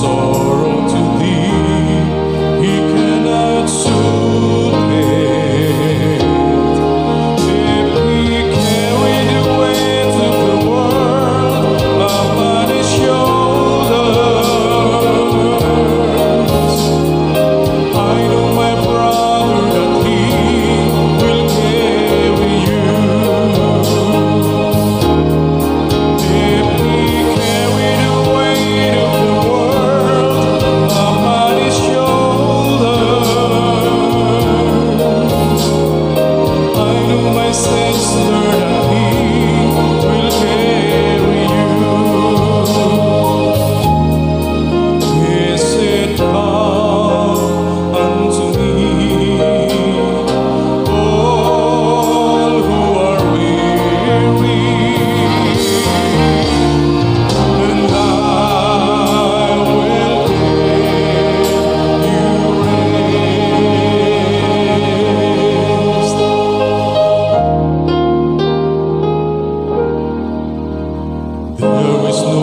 sorrow to thee, he cannot soothe it. If he carried the weight of the world upon his shoulders, I know my brother that he will carry you. If he carried the weight of the world upon his shoulders, I know my sister that he will carry you. He said, come unto me, all who are weary, and I will give you rest. There is no